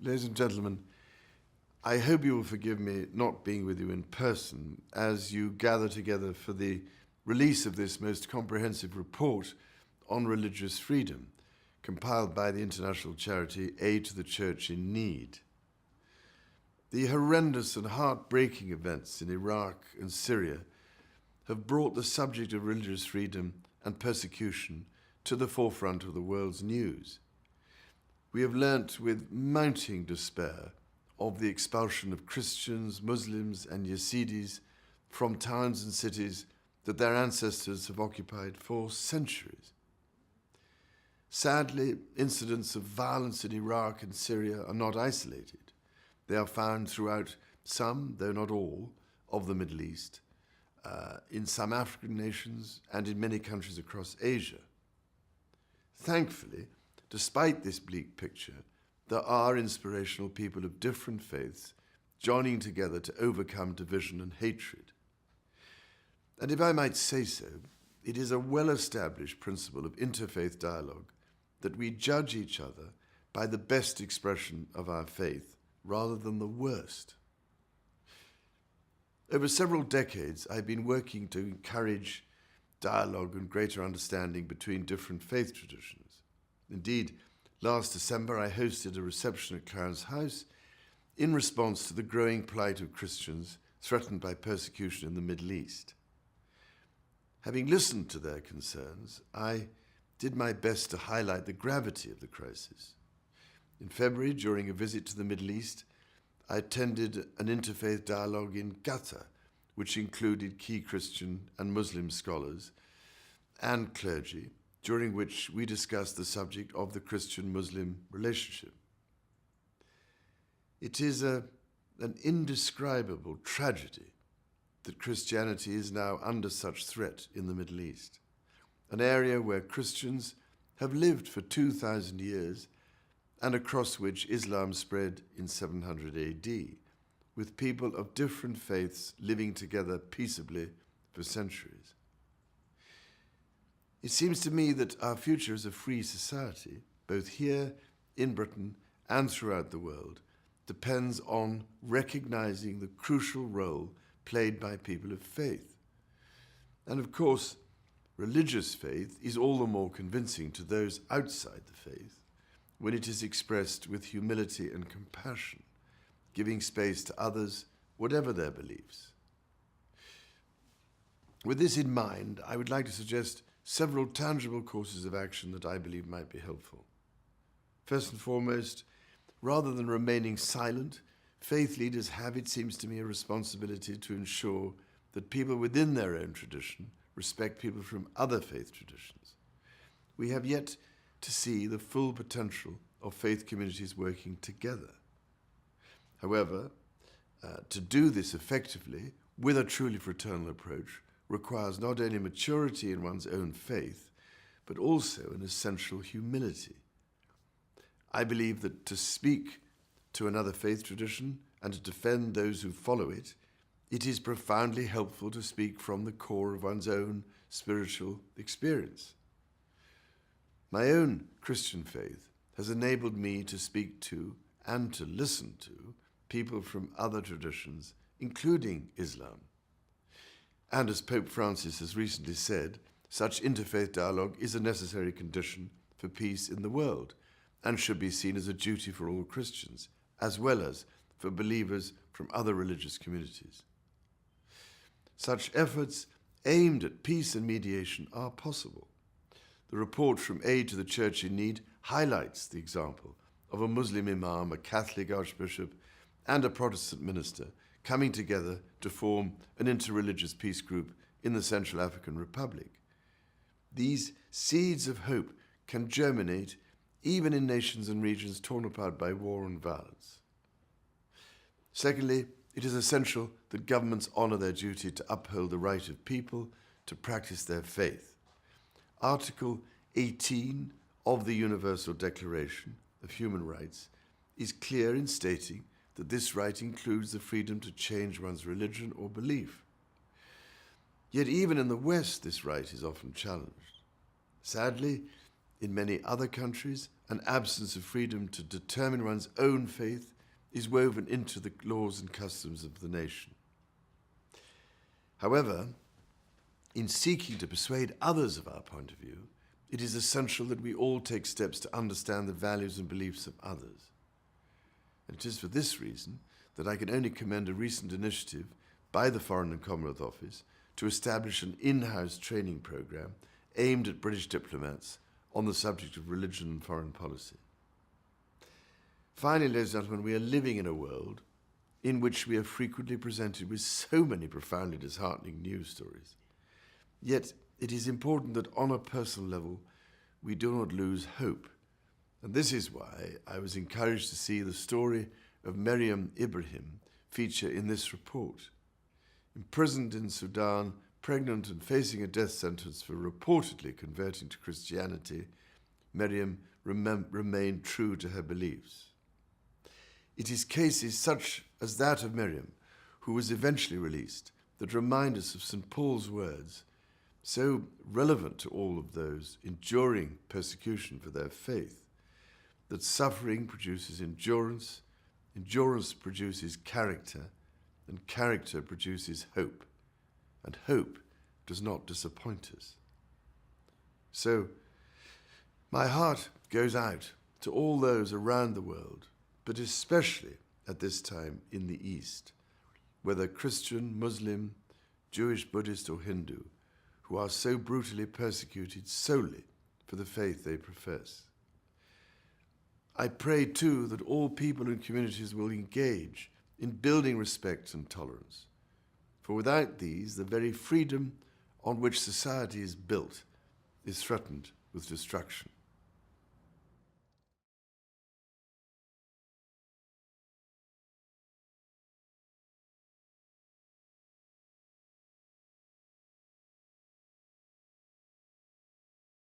Ladies and gentlemen, I hope you will forgive me not being with you in person as you gather together for the release of this most comprehensive report on religious freedom, compiled by the international charity Aid to the Church in Need. The horrendous and heartbreaking events in Iraq and Syria have brought the subject of religious freedom and persecution to the forefront of the world's news. We have learnt with mounting despair of the expulsion of Christians, Muslims, and Yazidis from towns and cities that their ancestors have occupied for centuries. Sadly, incidents of violence in Iraq and Syria are not isolated. They are found throughout some, though not all, of the Middle East, in some African nations, and in many countries across Asia. Thankfully, despite this bleak picture, there are inspirational people of different faiths joining together to overcome division and hatred. And if I might say so, it is a well-established principle of interfaith dialogue that we judge each other by the best expression of our faith rather than the worst. Over several decades, I've been working to encourage dialogue and greater understanding between different faith traditions. Indeed, last December, I hosted a reception at Clarence House in response to the growing plight of Christians threatened by persecution in the Middle East. Having listened to their concerns, I did my best to highlight the gravity of the crisis. In February, during a visit to the Middle East, I attended an interfaith dialogue in Qatar, which included key Christian and Muslim scholars and clergy, during which we discussed the subject of the Christian-Muslim relationship. It is an indescribable tragedy that Christianity is now under such threat in the Middle East, an area where Christians have lived for 2,000 years and across which Islam spread in 700 AD, with people of different faiths living together peaceably for centuries. It seems to me that our future as a free society, both here in Britain and throughout the world, depends on recognizing the crucial role played by people of faith. And of course, religious faith is all the more convincing to those outside the faith when it is expressed with humility and compassion, giving space to others, whatever their beliefs. With this in mind, I would like to suggest several tangible courses of action that I believe might be helpful. First and foremost, rather than remaining silent, faith leaders have, it seems to me, a responsibility to ensure that people within their own tradition respect people from other faith traditions. We have yet to see the full potential of faith communities working together. However, to do this effectively with a truly fraternal approach requires not only maturity in one's own faith, but also an essential humility. I believe that to speak to another faith tradition and to defend those who follow it, it is profoundly helpful to speak from the core of one's own spiritual experience. My own Christian faith has enabled me to speak to and to listen to people from other traditions, including Islam. And as Pope Francis has recently said, such interfaith dialogue is a necessary condition for peace in the world and should be seen as a duty for all Christians, as well as for believers from other religious communities. Such efforts aimed at peace and mediation are possible. The report from Aid to the Church in Need highlights the example of a Muslim imam, a Catholic archbishop, and a Protestant minister coming together to form an interreligious peace group in the Central African Republic. These seeds of hope can germinate even in nations and regions torn apart by war and violence. Secondly, it is essential that governments honor their duty to uphold the right of people to practice their faith. Article 18 of the Universal Declaration of Human Rights is clear in stating that this right includes the freedom to change one's religion or belief. Yet even in the West, this right is often challenged. Sadly, in many other countries, an absence of freedom to determine one's own faith is woven into the laws and customs of the nation. However, in seeking to persuade others of our point of view, it is essential that we all take steps to understand the values and beliefs of others. And it is for this reason that I can only commend a recent initiative by the Foreign and Commonwealth Office to establish an in-house training program aimed at British diplomats on the subject of religion and foreign policy. Finally, ladies and gentlemen, we are living in a world in which we are frequently presented with so many profoundly disheartening news stories. Yet it is important that on a personal level we do not lose hope. And this is why I was encouraged to see the story of Meriam Ibrahim feature in this report. Imprisoned in Sudan, pregnant and facing a death sentence for reportedly converting to Christianity, Meriam remained true to her beliefs. It is cases such as that of Meriam, who was eventually released, that remind us of St. Paul's words, so relevant to all of those enduring persecution for their faith, that suffering produces endurance, endurance produces character, and character produces hope, and hope does not disappoint us. So, my heart goes out to all those around the world, but especially at this time in the East, whether Christian, Muslim, Jewish, Buddhist, or Hindu, who are so brutally persecuted solely for the faith they profess. I pray too that all people and communities will engage in building respect and tolerance, for without these, the very freedom on which society is built is threatened with destruction.